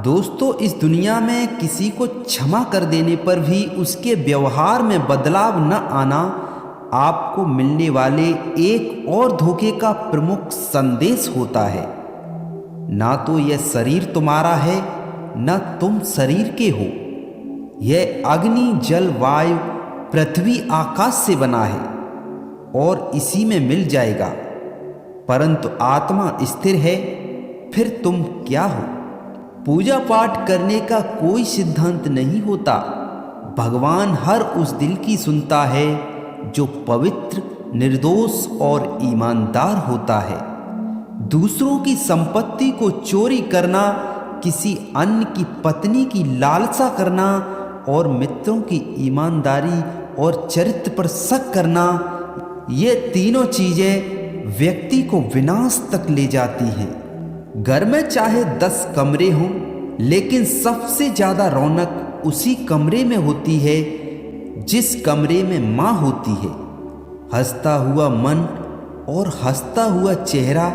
दोस्तों, इस दुनिया में किसी को क्षमा कर देने पर भी उसके व्यवहार में बदलाव न आना आपको मिलने वाले एक और धोखे का प्रमुख संदेश होता है। ना तो यह शरीर तुम्हारा है, न तुम शरीर के हो। यह अग्नि, जल, वायु, पृथ्वी, आकाश से बना है और इसी में मिल जाएगा, परंतु आत्मा स्थिर है। फिर तुम क्या हो? पूजा पाठ करने का कोई सिद्धांत नहीं होता। भगवान हर उस दिल की सुनता है जो पवित्र, निर्दोष और ईमानदार होता है। दूसरों की संपत्ति को चोरी करना, किसी अन्य की पत्नी की लालसा करना और मित्रों की ईमानदारी और चरित्र पर शक करना, ये तीनों चीजें व्यक्ति को विनाश तक ले जाती हैं। घर में चाहे 10 कमरे हों, लेकिन सबसे ज्यादा रौनक उसी कमरे में होती है जिस कमरे में माँ होती है। हंसता हुआ मन और हंसता हुआ चेहरा,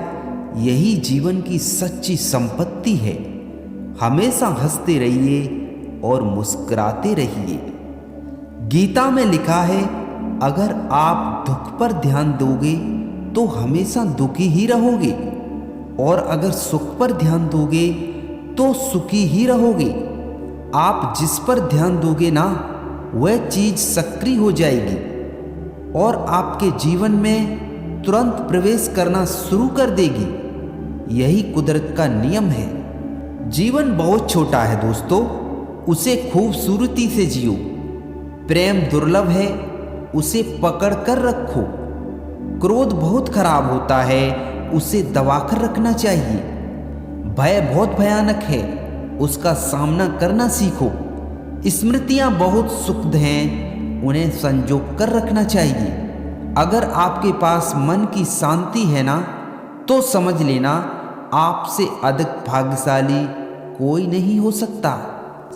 यही जीवन की सच्ची संपत्ति है। हमेशा हंसते रहिए और मुस्कुराते रहिए। गीता में लिखा है, अगर आप दुख पर ध्यान दोगे तो हमेशा दुखी ही रहोगे, और अगर सुख पर ध्यान दोगे तो सुखी ही रहोगे। आप जिस पर ध्यान दोगे ना, वह चीज सक्रिय हो जाएगी और आपके जीवन में तुरंत प्रवेश करना शुरू कर देगी। यही कुदरत का नियम है। जीवन बहुत छोटा है दोस्तों, उसे खूबसूरती से जियो। प्रेम दुर्लभ है, उसे पकड़ कर रखो। क्रोध बहुत खराब होता है, उसे दबाकर रखना चाहिए। भय बहुत भयानक है, उसका सामना करना सीखो। स्मृतियां बहुत सुखद हैं, उन्हें संजो कर रखना चाहिए। अगर आपके पास मन की शांति है ना, तो समझ लेना आपसे अधिक भाग्यशाली कोई नहीं हो सकता।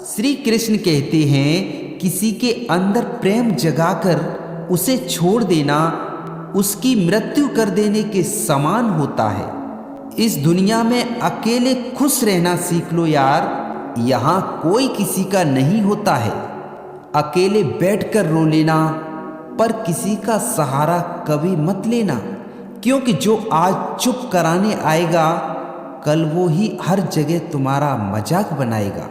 श्री कृष्ण कहते हैं, किसी के अंदर प्रेम जगाकर उसे छोड़ देना उसकी मृत्यु कर देने के समान होता है। इस दुनिया में अकेले खुश रहना सीख लो यार। यहाँ कोई किसी का नहीं होता है। अकेले बैठकर रो लेना, पर किसी का सहारा कभी मत लेना, क्योंकि जो आज चुप कराने आएगा, कल वो ही हर जगह तुम्हारा मजाक बनाएगा।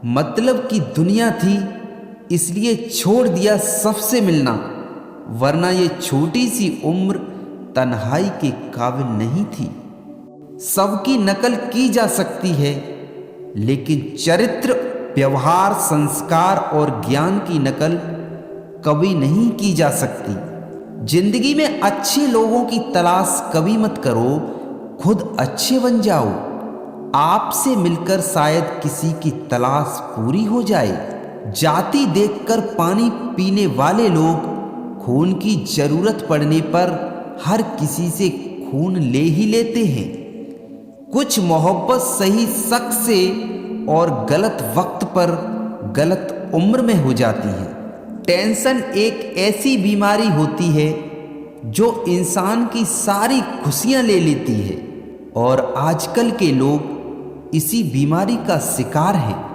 मतलब की दुनिया थी, इसलिए छोड़ दिया सबसे मिलना, वरना ये छोटी सी उम्र तन्हाई के काबिल नहीं थी। सबकी नकल की जा सकती है, लेकिन चरित्र, व्यवहार, संस्कार और ज्ञान की नकल कभी नहीं की जा सकती। जिंदगी में अच्छे लोगों की तलाश कभी मत करो, खुद अच्छे बन जाओ। आपसे मिलकर शायद किसी की तलाश पूरी हो जाए। जाति देखकर पानी पीने वाले लोग खून की जरूरत पड़ने पर हर किसी से खून ले ही लेते हैं। कुछ मोहब्बत सही शख्स से और गलत वक्त पर गलत उम्र में हो जाती है। टेंशन एक ऐसी बीमारी होती है जो इंसान की सारी खुशियां ले लेती है, और आजकल के लोग इसी बीमारी का शिकार हैं।